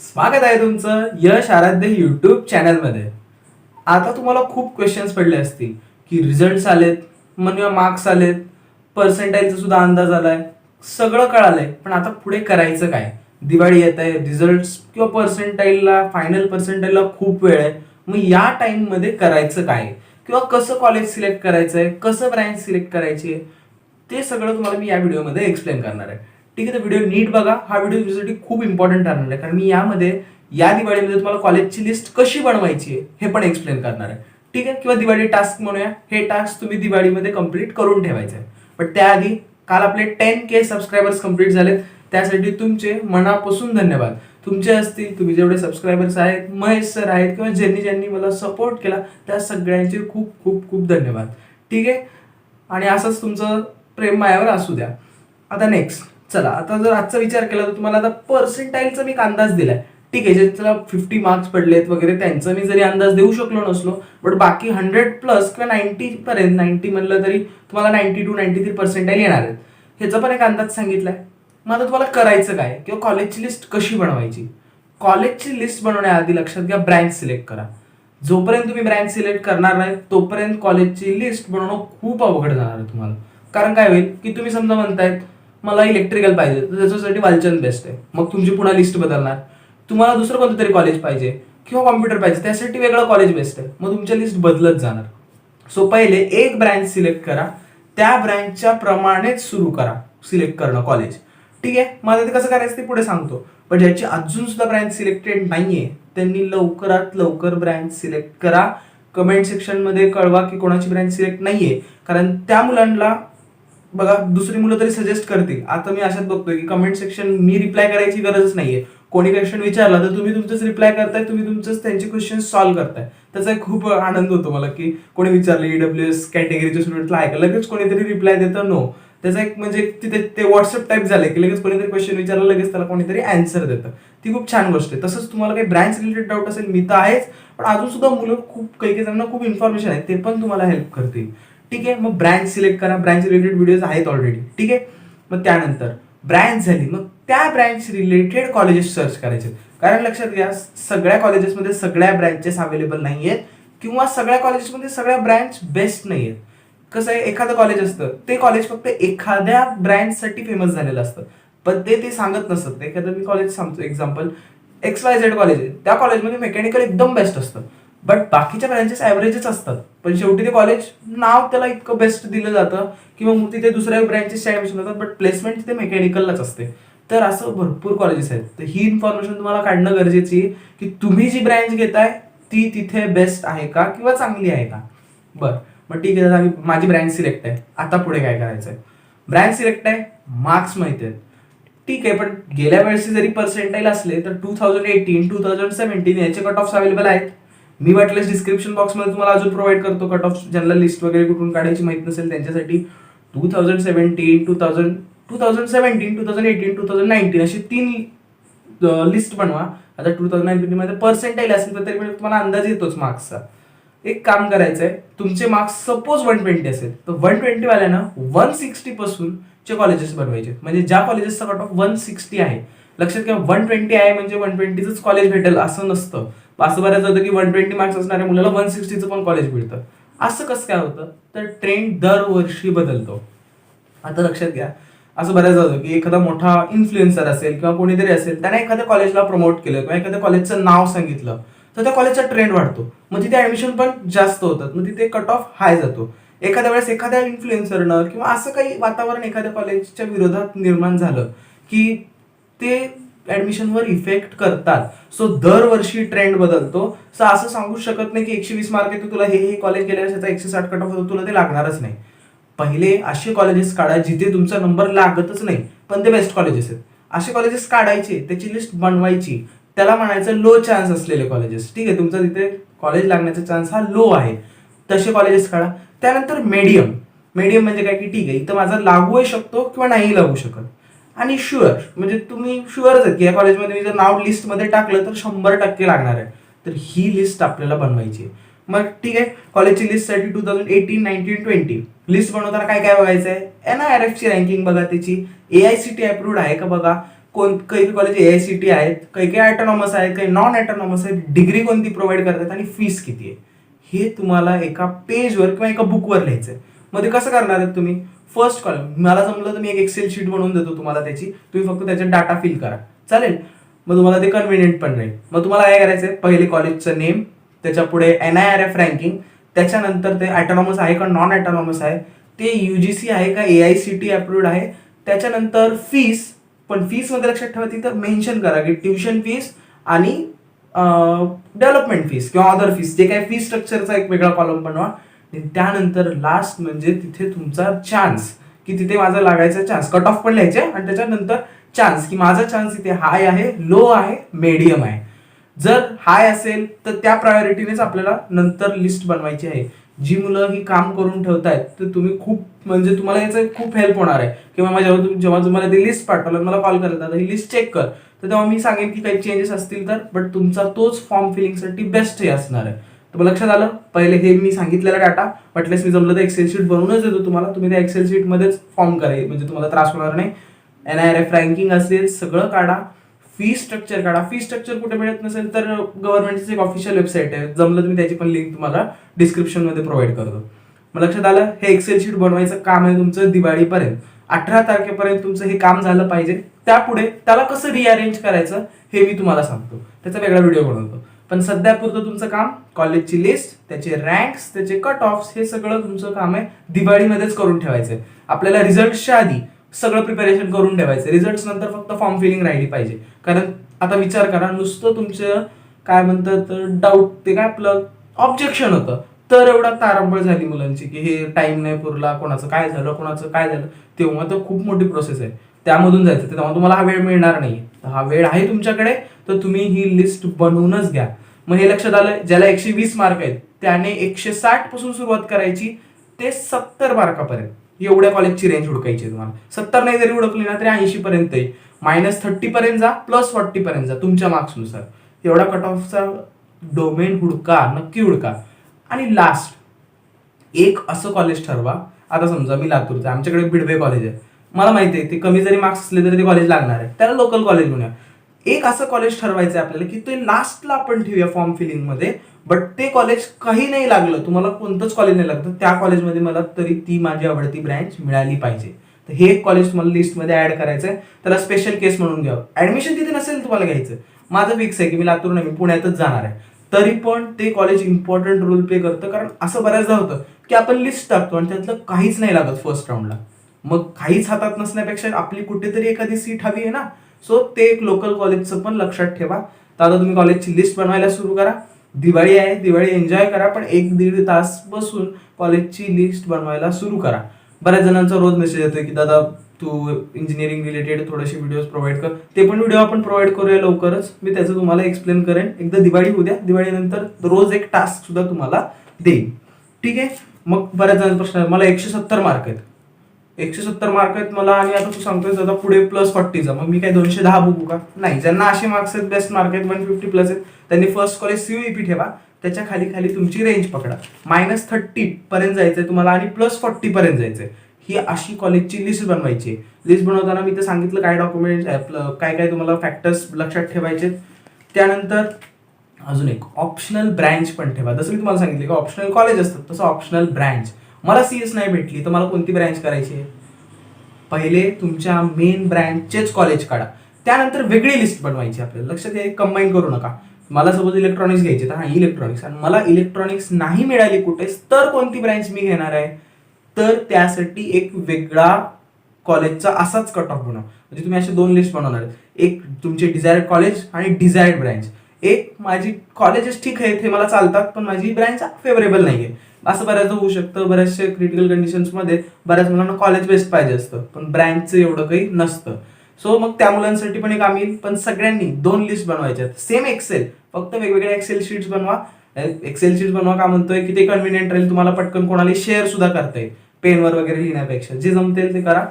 स्वागत आहे तुमचं यश आराध्य युट्यूब चॅनलमध्ये. आता तुम्हाला खूप क्वेश्चन्स पडले असतील की रिझल्ट्स आलेत, म्हणजे मार्क्स आलेत, पर्सेंटाईलचा सुद्धा अंदाज आलाय, सगळं कळालंय, पण आता पुढे करायचं काय? दिवाळी येत आहे, रिझल्ट्स किंवा पर्सेंटाईलला, फायनल पर्सेंटाईलला खूप वेळ आहे. मग या टाइम मध्ये करायचं काय, किंवा कसं कॉलेज सिलेक्ट करायचंय, कसं ब्रँच सिलेक्ट करायची, ते सगळं तुम्हाला मी या व्हिडिओमध्ये एक्सप्लेन करणार आहे. ठीक आहे, तर व्हिडिओ नीट बघा. हा व्हिडिओ तुमच्यासाठी खूप इम्पॉर्टंट ठरणार आहे, कारण मी यामध्ये या दिवाळीमध्ये तुम्हाला कॉलेजची लिस्ट कशी बनवायची आहे हे पण एक्सप्लेन करणार आहे. ठीक आहे, किंवा दिवाळी टास्क म्हणूया, हे टास्क तुम्ही दिवाळीमध्ये कंप्लीट करून ठेवायचे आहे. पण त्याआधी काल आपले 10K सबस्क्रायबर्स कंप्लीट झालेत, त्यासाठी तुमचे मनापासून धन्यवाद. तुमचे असतील, तुम्ही जेवढे सबस्क्रायबर्स आहेत, महेश सर आहेत, किंवा ज्यांनी ज्यांनी मला सपोर्ट केला त्या सगळ्यांचे खूप खूप खूप धन्यवाद. ठीक आहे, आणि असंच तुमचं प्रेम मायावर असू द्या. आता नेक्स्ट चला, आता जर आजचा विचार केला तर तुम्हाला आता पर्सेंटाईलचा मी एक अंदाज दिलाय. ठीक आहे, ज्याला 50 मार्क्स पडलेत वगैरे त्यांचा मी जरी अंदाज देऊ शकलो नसलो, बट बाकी 100+ किंवा 90 पर्यंत, 90 म्हणलं तरी तुम्हाला 92 to 93 पर्सेंटाईल येणार आहेत, ह्याचा पण एक अंदाज सांगितलाय. मग आता तुम्हाला करायचं काय, किंवा कॉलेजची लिस्ट कशी बनवायची? कॉलेजची लिस्ट बनवण्याआधी लक्षात घ्या, ब्रँच सिलेक्ट करा. जोपर्यंत तुम्ही ब्रँच सिलेक्ट करणार नाही तोपर्यंत कॉलेजची लिस्ट बनवणं खूप अवघड जाणार आहे तुम्हाला. कारण काय होईल की तुम्ही समजा म्हणतायत मला इलेक्ट्रिकल पाहिजे, तर त्याच्यासाठी वालचंद बेस्ट आहे, मग तुमची पुन्हा लिस्ट बदलणार. तुम्हाला दुसरं कोणतं तरी कॉलेज पाहिजे किंवा कॉम्प्युटर पाहिजे, त्यासाठी वेगळं कॉलेज बेस्ट आहे, मग तुमच्या लिस्ट बदलत जाणार. सो पहिले एक ब्रँच सिलेक्ट करा, त्या ब्रँचच्या प्रमाणेच सुरू करा सिलेक्ट करणं कॉलेज. ठीक आहे, मला ते कसं करायचं ते पुढे सांगतो. पण ज्याची अजून सुद्धा ब्रँच सिलेक्टेड नाहीये त्यांनी लवकरात लवकर ब्रँच सिलेक्ट करा. कमेंट सेक्शन मध्ये कळवा की कोणाची ब्रँच सिलेक्ट नाहीये, कारण त्या मुलांना बघा दुसरी मुलं तरी सजेस्ट करतील. आता मी अशात बघतोय की कमेंट सेक्शन मी रिप्लाय करायची गरजच नाहीये. कोणी क्वेश्चन विचारला तर तुम्ही तुमचंच रिप्लाय करताय, तुम्ही तुमचंच त्यांचे क्वेश्चन सॉल्व्ह करताय. त्याचा एक खूप आनंद होतो मला की कोणी विचारलं EWS कॅटेगरीच्या स्टुडंटला आहे का, लगेच कोणीतरी रिप्लाय देतं नो. त्याचा एक म्हणजे तिथे ते व्हॉट्सअप टाईप झाले की लगेच कोणीतरी क्वेश्चन विचारलं, लगेच त्याला कोणीतरी अँसर देतं. ती खूप छान गोष्ट आहे. तसंच तुम्हाला काही ब्रँच रिलेटेड डाऊट असेल, मी तर आहेच, पण अजून सुद्धा मुलं खूप काही जणांना खूप इन्फॉर्मेशन आहे, ते पण तुम्हाला हेल्प करतील. ठीक आहे, मग ब्रँच सिलेक्ट करा. ब्रँच रिलेटेड व्हिडिओज आहेत ऑलरेडी. ठीक आहे, मग त्यानंतर ब्रँच झाली, मग त्या ब्रँच रिलेटेड कॉलेजेस सर्च करायचे. कारण लक्षात घ्या, सगळ्या कॉलेजेसमध्ये सगळ्या ब्रँचेस अवेलेबल नाही आहेत, किंवा सगळ्या कॉलेजेसमध्ये सगळ्या ब्रँच बेस्ट नाही आहेत. कसं आहे, एखादं कॉलेज असतं ते कॉलेज फक्त एखाद्या ब्रँचसाठी फेमस झालेलं असतं, पण ते सांगत नसतं. एखादं मी कॉलेज सांगतो, एक्झाम्पल XYZ कॉलेज आहे, त्या कॉलेजमध्ये मेकॅनिकल एकदम बेस्ट असतं, बट बाकीच्या ब्रँचेस ॲव्हरेजच असतात. पण शेवटी ते कॉलेज नाव त्याला इतकं बेस्ट दिलं जातं किंवा मग तिथे दुसऱ्या ब्रँचेसच्या ॲडमिशन होतात, बट प्लेसमेंट तिथे मेकॅनिकललाच असते. तर असं भरपूर कॉलेजेस आहेत. तर ही इन्फॉर्मेशन तुम्हाला काढणं गरजेची आहे की तुम्ही जी ब्रँच घेताय ती तिथे बेस्ट आहे का किंवा चांगली आहे का. बरं, मग ठीक आहे, माझी ब्रँच सिलेक्ट आहे. आता पुढे काय करायचं आहे? ब्रँच सिलेक्ट आहे, मार्क्स माहिती आहेत, ठीक आहे, पण गेल्या वेळेस जरी पर्सेंटाईल असले तर 2018, 2017 याचे कट ऑफ अवेलेबल आहेत. मी वाटल्यास डिस्क्रिप्शन बॉक्समध्ये तुम्हाला अजून प्रोव्हाइड करतो कट ऑफ. ज्यांना लिस्ट वगैरे कुठून काढायची माहित नसेल त्यांच्यासाठी 2017, 2018, 2019 अशी 3 लिस्ट बनवा. आता 2019 मध्ये पर्सेंटाईल असेल तर तरी पण तुम्हाला अंदाज येतोच मार्क्सचा. एक काम करायचंय, तुमचे मार्क्स सपोज 120 असेल तर 120 वाल्यांना 160 पासून चे कॉलेजेस बनवायचे. म्हणजे ज्या कॉलेजेसचा कट ऑफ 160 आहे, लक्षात घ्या 120 आहे म्हणजे 120च कॉलेज भेटेल असं नसतं. असं बऱ्याच होतं की 120 मार्क्स असणाऱ्या मुलाला 160चं पण कॉलेज मिळतं. असं कसं काय होतं, तर ट्रेंड दरवर्षी बदलतो. आता लक्षात घ्या, असं बऱ्याच होतं की एखादा मोठा इन्फ्लुएन्सर असेल किंवा कोणीतरी असेल, त्याने एखाद्या कॉलेजला प्रमोट केलं किंवा एखाद्या कॉलेजचं नाव सांगितलं तर त्या कॉलेजचा ट्रेंड वाढतो, मग तिथे ऍडमिशन पण जास्त होतात, मग तिथे कट ऑफ हाय जातो. एखाद्या वेळेस एखाद्या इन्फ्लुएन्सरनं किंवा असं काही वातावरण एखाद्या कॉलेजच्या विरोधात निर्माण झालं की ते ऍडमिशनवर इफेक्ट करतात. सो दरवर्षी ट्रेंड बदलतो. सो असं सांगू शकत नाही की 120 मार्क येतो तुला, हे कॉलेज गेल्यास त्याचा 160 कट ऑफ होतो, तुला ते लागणारच नाही. पहिले असे कॉलेजेस काढा जिथे तुमचा नंबर लागतच नाही पण ते बेस्ट कॉलेजेस आहेत. असे कॉलेजेस काढायचे, त्याची लिस्ट बनवायची, त्याला म्हणायचं लो चान्स असलेले कॉलेजेस. ठीक आहे, तुमचा तिथे कॉलेज लागण्याचा चान्स हा लो आहे, तसे कॉलेजेस काढा. त्यानंतर मीडियम म्हणजे काय की ठीक आहे, इथं माझा लागू शकतो किंवा नाही लागू शकत. आणि शुअर म्हणजे तुम्ही शुअरच आहेत की या कॉलेजमध्ये मी जर नाव लिस्टमध्ये टाकलं तर 100% लागणार आहे. तर ही लिस्ट आपल्याला बनवायची आहे. मग ठीक आहे, कॉलेजची लिस्टसाठी 2018, 19, 20 लिस्ट बनवताना काय काय बघायचं आहे? NIRF ची रँकिंग बघा, त्याची AICTE अप्रूव्ड आहे का बघा, काही कॉलेज AICTE आहेत, काही ऑटोनॉमस आहेत, काही नॉन ऑटोनॉमस आहेत, डिग्री कोणती प्रोव्हाइड करतात आणि फीस किती आहे हे तुम्हाला एका पेजवर किंवा एका बुकवर लिहायचं आहे. मग ते कसं करणार आहेत तुम्ही? फर्स्ट कॉलम मला जमलं तर मी एक एक्सेल शीट बनवून देतो तुम्हाला त्याची, तुम्ही फक्त त्याच्यात डाटा फिल करा, चालेल. मग तुम्हाला ते कन्व्हिनियंट पण राहील. मग तुम्हाला काय करायचंय, पहिले कॉलेजचं नेम, त्याच्या पुढे NIRF रँकिंग, त्याच्यानंतर ते ऑटोनॉमस आहे का नॉन ऑटोनॉमस आहे, ते UGC आहे का AICTE अप्रूव्ड आहे, त्याच्यानंतर फीस. पण फीस मध्ये लक्षात ठेवा तिथं मेन्शन करा की ट्युशन फीस आणि डेव्हलपमेंट फीस किंवा अदर फीस, जे काही फीस स्ट्रक्चरचा एक वेगळा कॉलम बनवा. त्यानंतर लास्ट म्हणजे तिथे तुमचा चान्स, की तिथे माझा लागायचा चान्स, कट ऑफ पण लिहायचे आणि त्याच्यानंतर चान्स, की माझा चान्स इथे हाय आहे, लो आहे, मीडियम आहे. जर हाय असेल तर त्या प्रायोरिटीनेच आपल्याला नंतर लिस्ट बनवायची आहे. जी मुलं ही काम करून ठेवतायत तर तुम्ही खूप म्हणजे तुम्हाला याचा खूप हेल्प होणार आहे. किंवा जेव्हा तुम्हाला ती लिस्ट पाठवलं, मला कॉल करत आता ही लिस्ट चेक कर, तर तेव्हा मी सांगेन की काही चेंजेस असतील तर, बट तुमचा तोच फॉर्म फिलिंगसाठी बेस्ट हे असणार आहे. तर लक्षात आलं, पहिले हे मी सांगितलेला डाटा, वाटल्यास मी जमलं तर एक्सेल शीट बनवूनच देतो तुम्हाला, तुम्ही त्या एक्सेल शीट मध्येच फॉर्म करायचे म्हणजे तुम्हाला त्रास होणार नाही. NIRF रँकिंग असेल सगळं काढा, फी स्ट्रक्चर काढा. फी स्ट्रक्चर कुठे मिळत नसेल तर गव्हर्नमेंटची एक ऑफिशियल वेबसाईट आहे, जमलं तुम्ही त्याची पण लिंक तुम्हाला डिस्क्रिप्शन मध्ये प्रोव्हाइड करतो. मग लक्षात आलं, हे एक्सेल शीट बनवायचं काम आहे तुमचं दिवाळीपर्यंत. 18 तारखेपर्यंत तुमचं हे काम झालं पाहिजे. त्यापुढे त्याला कसं रिअरेंज करायचं हे मी तुम्हाला सांगतो, त्याचा वेगळा व्हिडिओ बनवतो. पण सध्या पुरतं तुमचं काम कॉलेजची लिस्ट, त्याचे रँक्स, त्याचे कट ऑफ्स, हे सगळं तुमचं काम आहे दिवाळीमध्येच करून ठेवायचंय. आपल्याला रिझल्टच्या आधी सगळं प्रिपरेशन करून ठेवायचं, रिझल्ट नंतर फक्त फॉर्म फिलिंग राहिली पाहिजे. कारण आता विचार करा, नुसतं तुमचं काय म्हणतात डाऊट, ते काय आपलं ऑब्जेक्शन होतं, तर एवढा तारांबळ झाली मुलांची की हे टाइम नाही पुरला, कोणाचं काय झालं, तेव्हा तर खूप मोठी प्रोसेस आहे, त्यामधून जायचं. तेव्हा तुम्हाला हा वेळ मिळणार नाही. हा वेळ आहे तुमच्याकडे, तर तुम्ही ही लिस्ट बनवूनच घ्या. मग हे लक्षात आलं, ज्याला 120 मार्क आहेत त्याने 160 पासून सुरुवात करायची ते 70 मार्कापर्यंत, एवढ्या कॉलेजची रेंज हुडकायची तुम्हाला. 70 नाही जरी हुडकली ना तरी 80 पर्यंत, -30 पर्यंत जा, +40 पर्यंत जा तुमच्या मार्क्सनुसार. एवढा कट ऑफचा डोमेन हुडका, नक्की हुडका. आणि लास्ट एक असं कॉलेज ठरवा. आता समजा मी लातूरचा, आमच्याकडे बिडवे कॉलेज आहे, मला माहिती आहे ते कमी जरी मार्क्स असले तरी ते कॉलेज लागणार आहे, त्याला लोकल कॉलेज म्हणूया. एक असं कॉलेज ठरवायचं आहे आपल्याला की ते लास्टला आपण ठेवूया फॉर्म फिलिंग मध्ये. बट ते कॉलेज काही नाही लागलं, तुम्हाला कोणतंच कॉलेज नाही लागतं, त्या कॉलेजमध्ये मला तरी ती माझी आवडती ब्रँच मिळाली पाहिजे. तर हे एक कॉलेज तुम्हाला लिस्टमध्ये ऍड करायचं आहे, त्याला स्पेशल केस म्हणून घ्यावं. ऍडमिशन तिथे नसेल तुम्हाला घ्यायचं, माझं फिक्स आहे की मी लातूर नाही, मी पुण्यातच जाणार आहे, तरी पण ते कॉलेज इम्पॉर्टंट रोल प्ले करतं. कारण असं बऱ्याचदा होतं की आपण लिस्ट टाकतो आणि त्यातलं काहीच नाही लागत फर्स्ट राऊंडला. मग काहीच हातात नसण्यापेक्षा आपली कुठेतरी एखादी सीट हवी आहे ना. सो ते एक लोकल कॉलेजचं पण लक्षात ठेवा. तर आता तुम्ही कॉलेजची लिस्ट बनवायला सुरू करा. दिवाळी आहे, दिवाळी एन्जॉय करा, पण 1-1.5 तास बसून कॉलेजची लिस्ट बनवायला सुरू करा. बऱ्याच जणांचा रोज मेसेज येतोय की दादा तू इंजिनिअरिंग रिलेटेड थोडेसे व्हिडिओज प्रोव्हाइड कर, ते पण व्हिडिओ आपण प्रोव्हाइड करूया लवकरच. मी त्याचं तुम्हाला एक्सप्लेन करेन. एकदा दिवाळी होऊ द्या, दिवाळीनंतर रोज एक टास्क सुद्धा तुम्हाला देईन, ठीक आहे. मग बऱ्याच जणांचा प्रश्न आहे, मला 170 मार्क आहेत, 170 मार्क आहेत मला, आणि आता तू सांगतोय आता पुढे +40 जा, मग मी काय 210 बघू का? नाही. ज्यांना असे मार्क्स आहेत, बेस्ट मार्क आहेत, 150+ आहेत, त्यांनी फर्स्ट कॉलेज CUEP ठेवा, त्याच्या खाली खाली तुमची रेंज पकडा. -30 पर्यंत जायचंय तुम्हाला आणि +40 पर्यंत जायचंय. ही अशी कॉलेजची लिस्ट बनवायची. लिस्ट बनवताना मी तर सांगितलं काय डॉक्युमेंट्स, काय काय तुम्हाला फॅक्टर्स लक्षात ठेवायचे. त्यानंतर अजून एक ऑप्शनल ब्रँच पण ठेवा. जसं मी तुम्हाला सांगितलं की ऑप्शनल कॉलेज असतात, तसं ऑप्शनल ब्रँच. मला CS नाही भेटली तर मला कोणती ब्रँच करायची आहे? पहिले तुमच्या मेन ब्रँचचेच कॉलेज काढा, त्यानंतर वेगळी लिस्ट बनवायची आपल्याला. लक्षात घ्या, कंबाईन करू नका. मला सपोज इलेक्ट्रॉनिक्स घ्यायचे, तर इलेक्ट्रॉनिक्स, आणि मला इलेक्ट्रॉनिक्स नाही मिळाली कुठेच, तर कोणती ब्रँच मी घेणार आहे? तर त्यासाठी एक वेगळा कॉलेजचा असाच कट ऑफ बनवा. म्हणजे तुम्ही असे 2 लिस्ट बनवणार आहेत, एक तुमचे डिझायर्ड कॉलेज आणि डिझायर्ड ब्रँच. एक माझी कॉलेजेस ठीक आहेत, हे मला चालतात, पण माझी ब्रँच फेवरेबल नाहीये. असं बऱ्याचदा होऊ शकतं. बऱ्याचशा क्रिटिकल कंडिशन्समध्ये बऱ्याच मुलांना कॉलेज बेस्ट पाहिजे असतं, पण ब्रँचचं एवढं काही नसतं. सो मग त्या मुलांसाठी पण एक आम्ही, पण सगळ्यांनी 2 लिस्ट बनवायच्या आहेत. सेम एक्सेल, फक्त वेगवेगळ्या एक्सेल शीट्स बनवा. एक्सेल शीट्स बनवा का म्हणतोय की ते कन्व्हिनियंट राहील, तुम्हाला पटकन कोणाला शेअर सुद्धा करता येईल, पेनवर वगैरे लिहिण्यापेक्षा. जे जमतेल ते करा.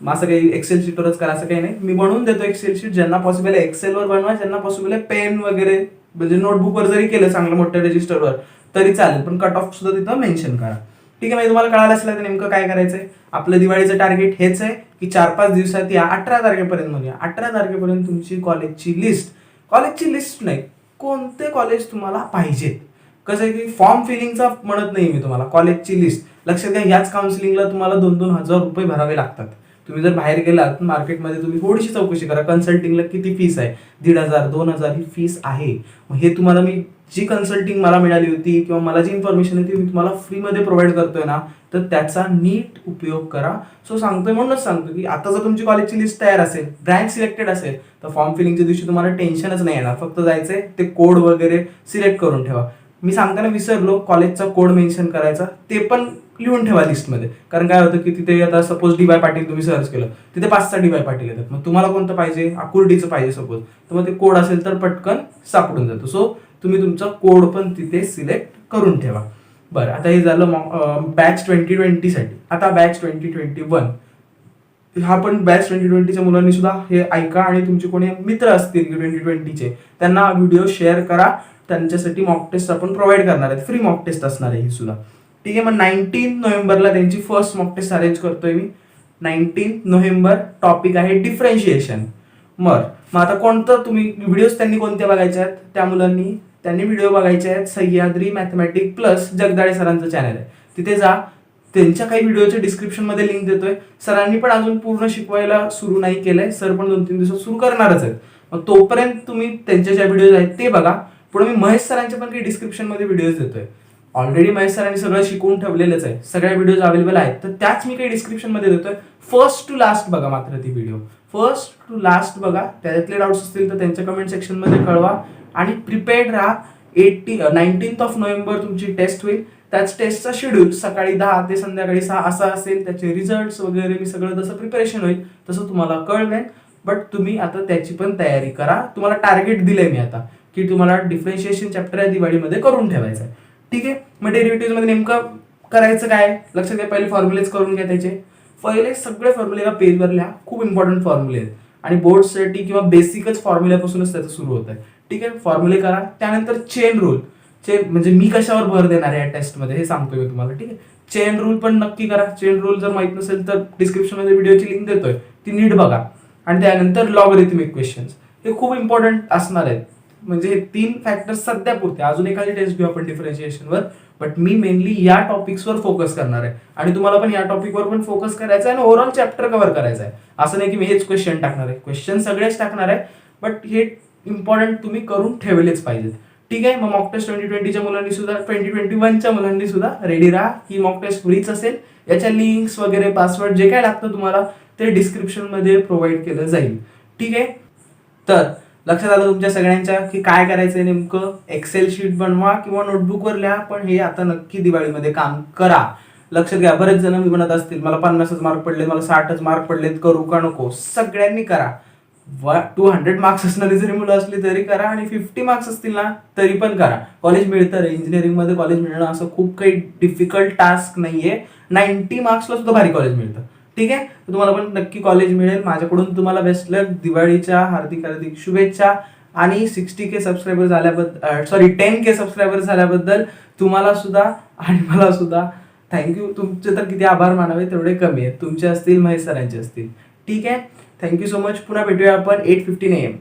असं काही एक्सेल शीटवरच करा असं काही नाही, मी बनवून देतो एक्सेल शीट. ज्यांना पॉसिबल आहे एक्सेलवर बनवा, ज्यांना पॉसिबल आहे पेन वगैरे म्हणजे नोटबुकवर जरी केलं चांगलं मोठ्या रजिस्टरवर तरी चालेल, पण कट ऑफ सुद्धा तिथं मेन्शन करा. ठीक आहे, म्हणजे तुम्हाला कळालं असेल तर नेमकं काय करायचंय. आपलं दिवाळीचं टार्गेट हेच आहे की 4-5 दिवसात या 18 तारखेपर्यंत म्हणूया 18 तारखेपर्यंत तुमची कॉलेजची लिस्ट नाही, कोणते कॉलेज तुम्हाला पाहिजेत. कसं आहे की फॉर्म फिलिंगचा म्हणत नाही मी तुम्हाला, कॉलेजची लिस्ट. लक्षात घ्या, याच काउन्सिलिंगला तुम्हाला 2-2 हजार रुपये भरावे लागतात. तुम्ही जर बाहेर गेलात मार्केटमध्ये, तुम्ही थोडीशी चौकशी करा कन्सल्टिंगला किती फीस आहे. 1,500-2,000 ही फीस आहे. मग हे तुम्हाला मी जी कन्सल्टिंग मला मिळाली होती किंवा मला जी इन्फॉर्मेशन होती मी तुम्हाला फ्रीमध्ये प्रोव्हाइड करतोय ना, तर त्याचा नीट उपयोग करा. सो सांगतोय म्हणूनच सांगतो की आता जर तुमची कॉलेजची लिस्ट तयार असेल, ब्रँच सिलेक्टेड असेल, तर फॉर्म फिलिंगच्या दिवशी तुम्हाला टेन्शनच नाही येणार. फक्त जायचंय, ते कोड वगैरे सिलेक्ट करून ठेवा. मी सांगताना विसरलो, कॉलेजचा कोड मेन्शन करायचा, ते पण लिहून ठेवा लिस्टमध्ये. कारण काय होतं की तिथे आता सपोज डी वाय पाटील तुम्ही सर्च केलं, तिथे 5-6 डी वाय पाटील येतात. मग तुम्हाला कोणतं पाहिजे, आकुर्डीचं पाहिजे सपोज, तर मग ते कोड असेल तर पटकन सापडून जातो. सो तुम्ही तुमचा कोड पण तिथे सिलेक्ट करून ठेवा. बरं, आता हे झालं बॅच 2020 साठी. आता बॅच 2021, हा पण बॅच 2020च्या मुलांनी सुद्धा हे ऐका आणि तुमचे कोणी मित्र असतील 2020चे, त्यांना व्हिडिओ शेअर करा. त्यांच्यासाठी मॉक टेस्ट आपण प्रोव्हाइड करणार आहेत, फ्री मॉक टेस्ट असणार आहे ही सुद्धा. ठीक आहे, मग 19 नोव्हेंबरला त्यांची फर्स्ट मॉक टेस्ट अरेंज करतोय मी. 19 नोव्हेंबर, टॉपिक आहे डिफरन्शिएशन. मग आता कोणतं तुम्ही व्हिडिओज त्यांनी कोणते बघायचे आहेत, त्यांनी व्हिडिओ बघायचे आहेत सह्याद्री मॅथमॅटिक प्लस जगदाळे सरांचं चॅनल आहे, तिथे जा. त्यांच्या काही व्हिडिओच्या डिस्क्रिप्शन मध्ये लिंक देतोय. सरांनी पण अजून पूर्ण शिकवायला सुरू नाही केलंय, सर पण 2-3 दिवसात सुरू करणारच आहेत. मग तोपर्यंत तुम्ही त्यांच्या ज्या व्हिडिओज आहेत ते बघा. पुढे मी महेश सरांचे पण काही डिस्क्रिप्शन मध्ये व्हिडिओज देतोय. ऑलरेडी महेश सरांनी सगळं शिकवून ठेवलेलंच आहे, सगळ्या व्हिडिओज अवेलेबल आहेत, तर त्याच मी काही डिस्क्रिप्शन मध्ये देतोय. फर्स्ट टू लास्ट बघा मात्र ती व्हिडिओ, फर्स्ट टू लास्ट बघा. त्यातले डाऊट्स असतील तर त्यांच्या कमेंट सेक्शन मध्ये कळवा. आणि प्रिपेअर्ड राहा. 19 नोव्हेंबर तुमची टेस्ट होईल. त्याच टेस्टचा शेड्यूल सकाळी 10 ते संध्याकाळी 6 असा असेल. त्याचे रिझल्ट वगैरे मी सगळं जसं प्रिपरेशन होईल तसं तुम्हाला कळवेन. बट तुम्ही आता त्याची पण तयारी करा. तुम्हाला टार्गेट दिलंय मी आता की तुम्हाला डिफरन्शिएशन चॅप्टर या दिवाळीमध्ये करून ठेवायचं आहे. ठीक आहे, मग डेरिव्हेटिव्ह मध्ये नेमकं करायचं काय, लक्षात घ्या. पहिले फॉर्म्युलेज करून घ्या त्याचे. पहिले सगळे फॉर्म्युले एका पेजवर लिहा, खूप इम्पॉर्टंट फॉर्म्युले आहेत आणि बोर्डसाठी किंवा बेसिकच फॉर्म्युल्यापासूनच त्याचं सुरू होत आहे. ठीक आहे, फॉर्म्युले करा. त्यानंतर चेन रूल, म्हणजे मी कशावर भर देणार आहे या टेस्टमध्ये हे सांगतोय मी तुम्हाला. ठीक आहे, चेन रूल पण नक्की करा. चेन रूल जर माहित नसेल तर डिस्क्रिप्शन मध्ये व्हिडिओची लिंक देतोय, ती नीट बघा. आणि त्यानंतर लॉगरिथमिक क्वेश्चन्स, हे खूप इम्पॉर्टंट असणार आहेत. म्हणजे हे 3 फॅक्टर्स सध्या पुरते, अजून एखादी टेस्ट घेऊ आपण डिफरन्शिएशनवर. बट मी मेनली या टॉपिक्सवर फोकस करणार आहे आणि तुम्हाला पण या टॉपिकवर पण फोकस करायचा आहे आणि ओव्हरऑल चॅप्टर कव्हर करायचा आहे. असं नाही की मी हेच क्वेश्चन टाकणार आहे, क्वेश्चन सगळेच टाकणार आहे, बट हे इम्पॉर्टंट तुम्ही करून ठेवलेच पाहिजेत. ठीक आहे, मग मॉक टेस्ट 2020च्या मुलांनी सुद्धा 2021च्या मुलांनी सुद्धा रेडी राहा. ही मॉक टेस्ट फ्रीच असेल. याच्या लिंक्स वगैरे पासवर्ड जे काय लागतं तुम्हाला ते डिस्क्रिप्शन मध्ये प्रोव्हाइड केलं जाईल. ठीक आहे, तर लक्षात आलं तुमच्या सगळ्यांच्या की काय करायचंय नेमकं. एक्सेल शीट बनवा किंवा नोटबुकवर लिहा, पण हे आता नक्की दिवाळीमध्ये काम करा. लक्षात घ्या, बरेच जण मी म्हणत असतील मला 50च मार्क पडले, मला 60च मार्क पडलेत, करू का नको. सगळ्यांनी करा. 200 मार्क्स असणारी जरी मुलं असली तरी करा आणि 50 मार्क्स असतील ना तरी पण करा. कॉलेज मिळतं रे, इंजिनिअरिंग मध्ये कॉलेज मिळणं असं खूप काही डिफिकल्ट टास्क नाहीये. 90 मार्क्सला सुद्धा भारी कॉलेज मिळतं. ठीक आहे, तुम्हाला पण नक्की कॉलेज मिळेल. माझ्याकडून तुम्हाला बेस्ट लक. दिवाळीच्या हार्दिक हार्दिक शुभेच्छा. आणि 60K सबस्क्रायबर झाल्याबद्दल, 10K सबस्क्रायबर झाल्याबद्दल तुम्हाला सुद्धा आणि मला सुद्धा थँक्यू. तुमचे तर किती आभार मानावे तेवढे कमी आहेत. तुमचे असतील, महेश सरांचे असतील. ठीक आहे, थँक्यू सो मच. पुन्हा भेटूया आपण 8:15 AM.